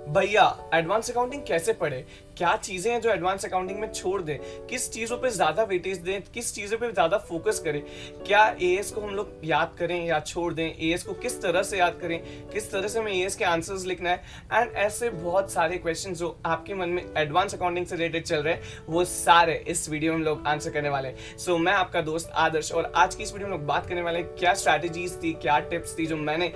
भैया advance accounting कैसे पढ़े, क्या चीजें हैं जो एडवांस अकाउंटिंग में छोड़ दें, किस चीजों पे ज्यादा वेटेज दें, किस चीजों पे ज्यादा फोकस करें, क्या एएस को हम लोग याद करें या छोड़ दें, एएस को किस तरह से याद करें, किस तरह से हमें एएस के आंसर्स लिखना है, एंड ऐसे बहुत सारे क्वेश्चन जो आपके मन में एडवांस अकाउंटिंग से रिलेटेड चल रहे हैं वो सारे इस वीडियो में हम लोग आंसर करने वाले हैं। सो मैं आपका दोस्त आदर्श और आज की इस वीडियो में लोग बात करने वाले हैं क्या स्ट्रैटेजीज थी, क्या टिप्स थी जो मैंने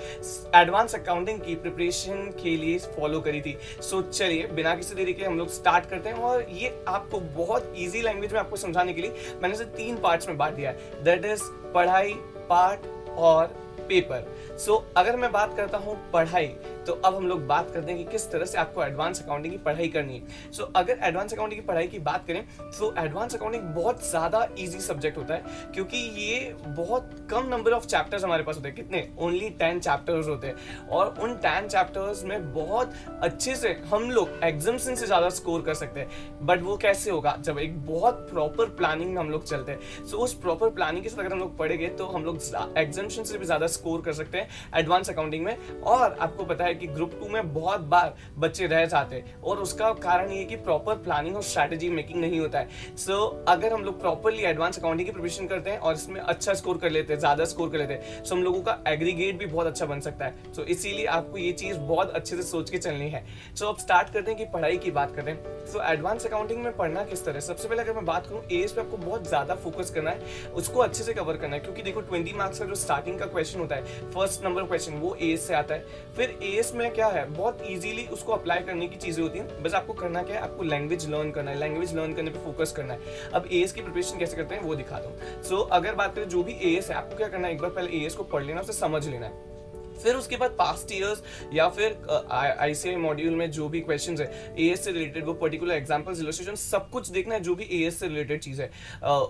एडवांस अकाउंटिंग की प्रिपरेशन के लिए फॉलो करी थी। सो चलिए बिना किसी देरी के हम लोग स्टार्ट करते हैं और ये आपको बहुत इजी लैंग्वेज में आपको समझाने के लिए मैंने इसे 3 पार्ट्स में बांट दिया है, दैट इज पढ़ाई, पार्ट और पेपर। सो अगर मैं बात करता हूँ पढ़ाई, तो अब हम लोग बात करते हैं कि किस तरह से आपको एडवांस अकाउंटिंग की पढ़ाई करनी है। सो अगर एडवांस अकाउंटिंग की पढ़ाई की बात करें तो एडवांस अकाउंटिंग बहुत ज्यादा इजी सब्जेक्ट होता है क्योंकि ये बहुत कम नंबर ऑफ चैप्टर्स हमारे पास होते हैं। कितने? ओनली 10 चैप्टर्स होते हैं और उन 10 चैप्टर्स में बहुत अच्छे से हम लोग एग्जाम्शन से ज्यादा स्कोर कर सकते हैं। बट वो कैसे होगा? जब एक बहुत प्रॉपर प्लानिंग में हम लोग चलते हैं। सो उस प्रॉपर प्लानिंग के साथ अगर हम लोग पढ़ेंगे तो हम लोग एग्जाम्शन से भी ज्यादा स्कोर कर सकते हैं एडवांस अकाउंटिंग में। और आपको पता है कि ग्रुप 2 में बहुत बार बच्चे रह जाते हैं और उसका कारण ये कि प्रॉपर प्लानिंग और स्ट्रैटेजी मेकिंग नहीं होता है। सो अगर हम लोग प्रॉपरली एडवांस अकाउंटिंग की प्रिपरेशन करते हैं और इसमें अच्छा स्कोर कर लेते हैं, ज्यादा स्कोर कर लेते हैं, सो हम लोगों का एग्रीगेट भी बहुत अच्छा बन सकता है। सो इसीलिए आपको ये चीज बहुत अच्छे से सोच के चलनी है। सो अब स्टार्ट करते हैं कि पढ़ाई की बात करें। सो एडवांस अकाउंटिंग में पढ़ना किस तरह? सबसे पहले अगर मैं बात करूं, एएस पे आपको बहुत ज्यादा फोकस करना है, उसको अच्छे से कवर करना है क्योंकि देखो 20 मार्क्स का जो स्टार्टिंग का क्वेश्चन होता है, फर्स्ट नंबर क्वेश्चन, वो एएस से आता है। फिर एएस में क्या है, बहुत इजीली उसको अप्लाई करने की चीजें होती हैं। बस आपको करना क्या है, आपको लैंग्वेज लर्न करना है, लैंग्वेज लर्न करने पे फोकस करना है। अब एएस की प्रिपरेशन कैसे करते हैं वो दिखा दूं। सो अगर बात करें जो भी एएस है, आपको क्या करना है, एक बार पहले एएस को पढ़ लेना, उसे समझ लेना है। फिर उसके बाद पास्ट ईयर्स या फिर आईसीआई मॉड्यूल में जो भी क्वेश्चंस है एएस से रिलेटेड, वो पर्टिकुलर एग्जांपल्स, इलस्ट्रेशन, सब कुछ देखना है। जो भी एएस से रिलेटेड चीज है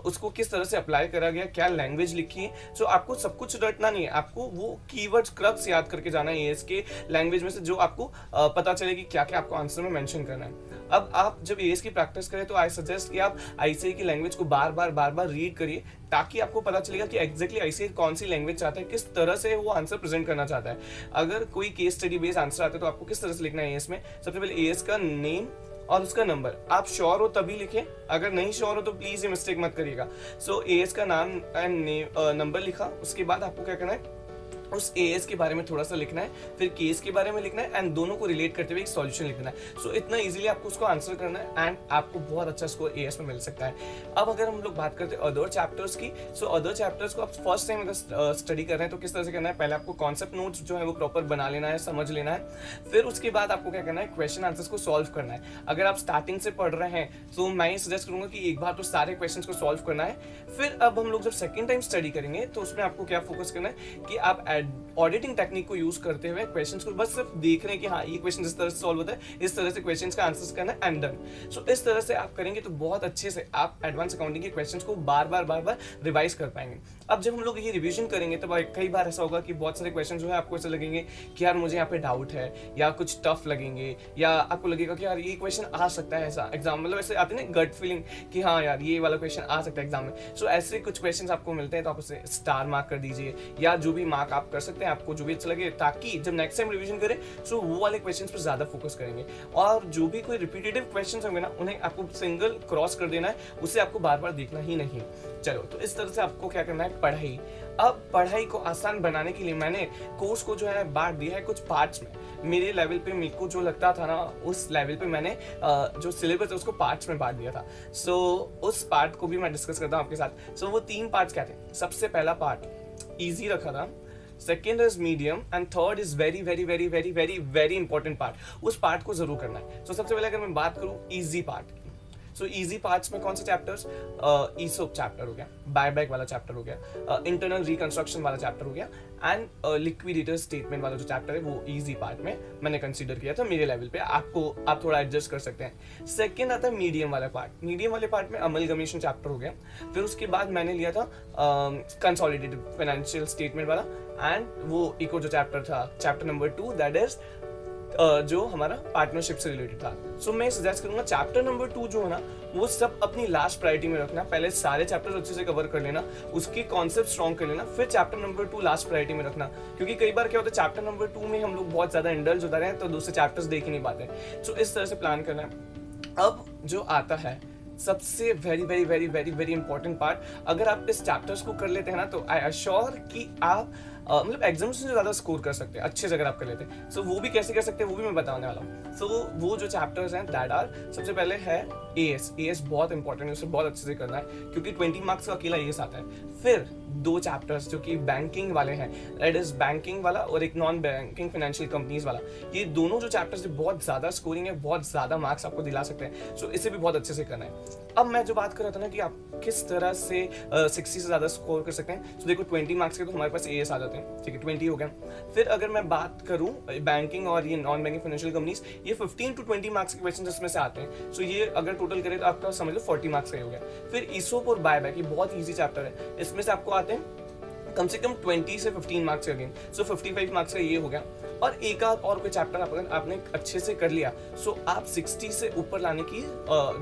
उसको किस तरह से अप्लाई करा गया, क्या लैंग्वेज लिखी है। सो आपको सब कुछ रटना नहीं है, आपको वो कीवर्ड्स क्रक्स याद करके जाना है एएस के लैंग्वेज में से, जो आपको पता चले कि क्या क्या आपको आंसर में मेंशन करना है। अब आप जब एएस की प्रैक्टिस करें तो आई सजेस्ट कि आप आईसीआई की लैंग्वेज को बार बार रीड करिए ताकि आपको पता चलेगा कि एग्जैक्टली आईसीआई कौन सी लैंग्वेज चाहता है, किस तरह से वो आंसर प्रेजेंट करना चाहता है। अगर कोई केस स्टडी बेस्ड आंसर आता है तो आपको किस तरह से लिखना है एएस में? सबसे पहले एएस का नेम और उसका नंबर, आप श्योर हो तभी लिखें, अगर नहीं श्योर हो तो प्लीज ये मिस्टेक मत करिएगा। सो एएस का नाम एंड नंबर लिखा, उसके बाद आपको क्या करना है, उस एएस के बारे में थोड़ा सा लिखना है, फिर केस के बारे में लिखना है एंड दोनों को रिलेट करते हुए एक सॉल्यूशन लिखना है। सो इतना इजीली आपको उसको आंसर करना है एंड आपको बहुत अच्छा स्कोर एएस में मिल सकता है। अब अगर हम लोग बात करते हैं अदर चैप्टर्स की, सो अदर चैप्टर्स को आप फर्स्ट टाइम अगर स्टडी कर रहे हैं तो किस तरह से करना है, पहले आपको कॉन्सेप्ट नोट्स जो है वो प्रॉपर बना लेना है, समझ लेना है। फिर उसके बाद आपको क्या करना है, क्वेश्चन आंसर्स को सॉल्व करना है। अगर आप स्टार्टिंग से पढ़ रहे हैं तो मैं ये सजेस्ट करूंगा कि एक बार तो सारे क्वेश्चन को सॉल्व करना है। फिर अब हम लोग जब सेकेंड टाइम स्टडी करेंगे तो उसमें आपको क्या फोकस करना है कि आप ऑडिटिंग टेक्निक को यूज करते हुए क्वेश्चंस को बस सिर्फ देख रहे हैं कि हाँ ये क्वेश्चन इस तरह से सॉल्व होता है, इस तरह से क्वेश्चंस का आंसर्स करना है एंड डन। सो इस तरह से आप करेंगे तो बहुत अच्छे से आप एडवांस अकाउंटिंग के क्वेश्चंस को बार बार रिवाइज कर पाएंगे। अब जब हम लोग ये रिवीजन करेंगे तो कई बार ऐसा होगा कि बहुत सारे क्वेश्चन जो है आपको ऐसा लगेंगे कि यार मुझे यहाँ पे डाउट है या कुछ टफ लगेंगे, या आपको लगेगा कि यार ये क्वेश्चन आ सकता है ऐसा एग्जाम, मतलब ऐसे आते हैं गट फीलिंग कि हाँ यार ये वाला क्वेश्चन आ सकता है एग्जाम में। सो ऐसे कुछ क्वेश्चन आपको मिलते हैं तो आप उसे स्टार मार्क कर दीजिए या जो भी मार्क आप कर सकते हैं, आपको जो भी अच्छा लगे, ताकि जब नेक्स्ट टाइम रिवीजन करें सो वो वाले क्वेश्चंस पर ज्यादा फोकस करेंगे। और जो भी कोई रिपीटेटिव क्वेश्चंस होंगे ना उन्हें आपको सिंगल क्रॉस कर देना है, उसे आपको बार बार देखना ही नहीं। चलो तो इस तरह से आपको क्या करना है, पढ़ाई। अब पढ़ाई को आसान बनाने के लिए मैंने कोर्स को जो है बांट दिया है कुछ पार्ट्स में। मेरे लेवल पे मेरे को जो लगता था ना उस लेवल पे मैंने जो सिलेबस है उसको पार्ट्स में बांट दिया था। सो उस पार्ट को भी मैं डिस्कस करता हूँ आपके साथ। सो वो 3 पार्ट्स क्या थे? सबसे पहला पार्ट इजी रखा था, second is medium and third is very very very very very very important part. उस पार्ट को जरूर करना है। सो सबसे पहले अगर मैं बात करूं easy part, so easy parts में कौन से चैप्टर्स? ईसोप चैप्टर हो गया, बायबैक वाला चैप्टर हो गया, इंटरनल रिकंस्ट्रक्शन वाला चैप्टर हो गया एंड लिक्विडेटर स्टेटमेंट वाला जो चैप्टर है वो इजी पार्ट में मैंने कंसीडर किया था मेरे लेवल पे। आप थोड़ा एडजस्ट कर सकते हैं। सेकंड आता है मीडियम वाला पार्ट। मीडियम वाले पार्ट में अमलगमेशन चैप्टर हो गया। फिर उसके बाद मैंने लिया था कंसोलिडेटेड फाइनेंशियल स्टेटमेंट वाला एंड वो एक और जो चैप्टर था, चैप्टर नंबर 2, दैट इज जो हमारा पार्टनरशिप से रिलेटेड था। सो मैं सजेस्ट करूंगा चैप्टर नंबर 2 जो है ना वो सब अपनी लास्ट प्रायोरिटी में रखना। पहले सारे चैप्टर्स अच्छे से कवर कर लेना, उसके कॉन्सेप्ट स्ट्रॉन्ग कर लेना, फिर चैप्टर नंबर 2 लास्ट प्रायोरिटी में रखना। क्योंकि कई बार क्या होता है चैप्टर नंबर 2 में हम लोग बहुत ज्यादा इंडल्ज होता रहे तो दूसरे चैप्टर्स देख ही नहीं पाते। सो इस तरह से प्लान करना है। अब जो आता है सबसे very very very very very important part, अगर आप इस चैप्टर्स को कर लेते हैं ना तो आई अश्योर कि आप मतलब एग्जाम्स से ज्यादा स्कोर कर सकते हैं अच्छे से अगर आप कर लेते हैं। सो वो भी कैसे कर सकते हैं वो भी मैं बताने वाला हूँ। सो वो जो चैप्टर्स हैं दैट आर, सबसे पहले है एएस बहुत इंपॉर्टेंट है, उसे बहुत अच्छे से करना है क्योंकि 20 मार्क्स का अकेला एएस आता है। फिर 2 चैप्टर्स जो कि बैंकिंग वाले हैं, दैट इज बैंकिंग वाला और एक नॉन बैंकिंग फाइनेंशियल कंपनीज वाला। ये दोनों जो चैप्टर्स बहुत ज्यादा स्कोरिंग है, बहुत ज्यादा मार्क्स आपको दिला सकते हैं। सो इसे भी बहुत अच्छे से करना है। अब मैं जो बात कर रहा था ना कि आप किस तरह से 60 से ज्यादा स्कोर कर सकते हैं। तो देखो 20 मार्क्स के तो हमारे पास एएस आ जाते हैं, ठीक है 20 हो गया। फिर अगर मैं बात करूं बैंकिंग और ये नॉन बैंकिंग फाइनेंशियल कंपनीज, ये 15 to 20 मार्क्स के क्वेश्चन इसमें से आते हैं। सो ये अगर टोटल करें तो आपका समझ लो 40 मार्क्स का ही हो गया। फिर ईसोप और बायबैक, ये बहुत ईजी चैप्टर है, इसमें से आपको आते हैं कम से कम 20 से 15 मार्क्स का अगेन। सो 55 मार्क्स का ये हो गया। और एक आध और कोई चैप्टर अगर आपने अच्छे से कर लिया सो आप 60 से ऊपर लाने की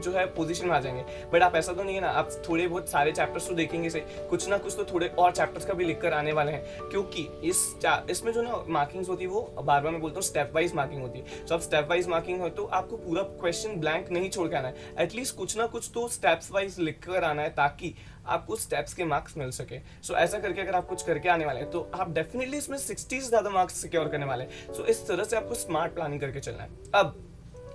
जो है पोजीशन में आ जाएंगे। बट आप ऐसा तो नहीं है ना, आप थोड़े बहुत सारे चैप्टर्स तो देखेंगे से, कुछ ना कुछ तो थोड़े और चैप्टर्स का भी लिख कर आने वाले हैं। क्योंकि इसमें जो ना मार्किंग्स होती है वो बार बार मैं बोलता हूँ स्टेप वाइज मार्किंग होती है। तो अब स्टेप वाइज मार्किंग हो तो आपको पूरा क्वेश्चन ब्लैंक नहीं छोड़ के आना है, एटलीस्ट कुछ ना कुछ तो स्टेप्स वाइज लिख कर आना है ताकि आपको स्टेप्स के मार्क्स मिल सके। सो ऐसा करके अगर आप कुछ करके आने वाले हैं तो आप डेफिनेटली इसमें 60 से ज्यादा मार्क्स सिक्योर करने वाले हैं। सो इस तरह से आपको स्मार्ट प्लानिंग करके चलना है। अब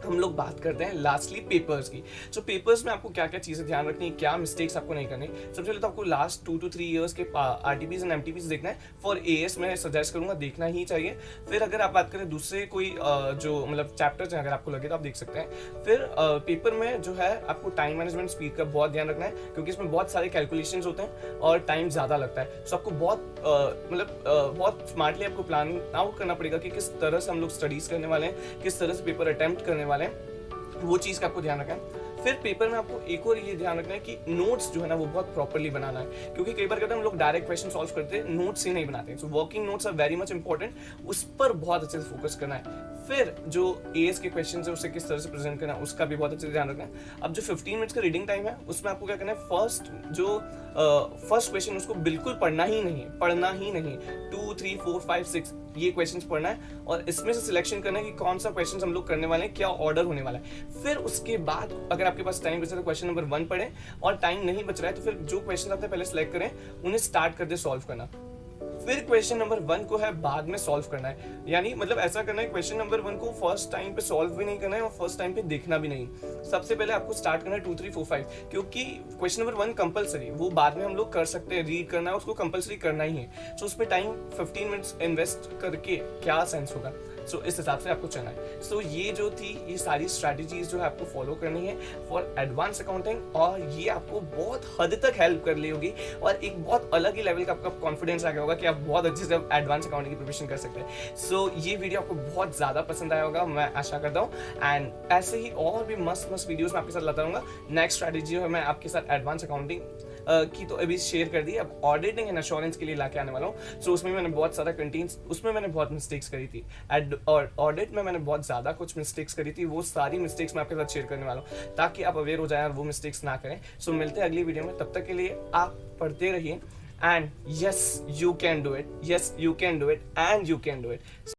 हम लोग बात करते हैं लास्टली पेपर्स की। सो पेपर्स में आपको क्या क्या चीजें ध्यान रखनी है, क्या मिस्टेक्स आपको नहीं करनी। सबसे पहले तो आपको लास्ट 2 to 3 ईयर्स के आरटीपीज एंड एमटीपीज देखना है। फॉर एएस मैं सजेस्ट करूंगा देखना ही चाहिए। फिर अगर आप बात करें दूसरे कोई जो मतलब चैप्टर्स हैं अगर आपको लगे तो आप देख सकते हैं। फिर पेपर में जो है आपको टाइम मैनेजमेंट स्पीड का बहुत ध्यान रखना है क्योंकि इसमें बहुत सारे कैलकुलेशंस होते हैं और टाइम ज्यादा लगता है। सो आपको बहुत स्मार्टली आपको प्लान आउट करना पड़ेगा कि किस तरह से हम लोग स्टडीज करने वाले हैं, किस तरह से पेपर अटेम्प्ट करने वाले हैं, वो चीज का आपको ध्यान रखना है। फिर पेपर में आपको एक और ये ध्यान रखना है कि नोट्स जो है ना वो बहुत प्रॉपर्ली बनाना है क्योंकि कई बार कहते हैं हम लोग डायरेक्ट क्वेश्चन सॉल्व करते हैं, नोट्स ही नहीं बनाते। So working notes are very much important, उस पर बहुत अच्छे से फोकस करना है। फिर जो एएस के क्वेश्चन है उसे किस तरह से प्रेजेंट करना है उसका भी बहुत अच्छे से ध्यान रखना है। अब जो 15 मिनट्स का रीडिंग टाइम है उसमें आपको क्या करना है, फर्स्ट क्वेश्चन उसको बिल्कुल पढ़ना ही नहीं, 2 3 4 5 6 ये क्वेश्चंस पढ़ना है और इसमें से सिलेक्शन करना है कि कौन सा क्वेश्चन हम लोग करने वाले हैं, क्या ऑर्डर होने वाला है। फिर उसके बाद अगर आपके पास टाइम बचा तो क्वेश्चन नंबर 1 पढ़ें और टाइम नहीं बच रहा है तो फिर जो क्वेश्चन आपने पहले सिलेक्ट करें उन्हें स्टार्ट कर दे सॉल्व करना। फिर क्वेश्चन नंबर 1 को है बाद में सॉल्व करना है, यानी मतलब ऐसा करना है क्वेश्चन नंबर 1 को फर्स्ट टाइम पे सॉल्व भी नहीं करना है और फर्स्ट टाइम पे देखना भी नहीं। सबसे पहले आपको स्टार्ट करना है 2 3 4 5 क्योंकि क्वेश्चन नंबर 1 कंपलसरी, वो बाद में हम लोग कर सकते हैं, रीड करना है उसको कंपलसरी करना ही है। सो उस पर टाइम 15 मिनट्स इन्वेस्ट करके क्या सेंस होगा। सो इस हिसाब से आपको चलना है। सो ये जो थी ये सारी स्ट्रैटेजीज जो है आपको फॉलो करनी है फॉर एडवांस अकाउंटिंग और ये आपको बहुत हद तक हेल्प कर ली होगी और एक बहुत अलग ही लेवल का आपका कॉन्फिडेंस आ गया होगा कि आप बहुत अच्छे से एडवांस अकाउंटिंग की प्रिपरेशन कर सकते हैं। सो ये वीडियो आपको बहुत ज्यादा पसंद आया होगा मैं आशा करता हूँ एंड ऐसे ही और भी मस्त वीडियोस मैं आपके साथ लाता रहूंगा। नेक्स्ट स्ट्रैटेजी है मैं आपके साथ एडवांस अकाउंटिंग की तो अभी शेयर कर दी, अब ऑडिटिंग एंड एश्योरेंस के लिए लाके आने वाला हूँ। सो उसमें मैंने बहुत सारा कंटेंट्स, उसमें मैंने बहुत मिस्टेक्स करी थी, ऑडिट में मैंने बहुत ज्यादा कुछ मिस्टेक्स करी थी, वो सारी मिस्टेक्स मैं आपके साथ शेयर करने वाला हूँ ताकि आप अवेयर हो जाए और वो मिस्टेक्स ना करें। सो मिलते हैं अगली वीडियो में, तब तक के लिए आप पढ़ते रहिए and yes you can do it, yes you can do it and you can do it.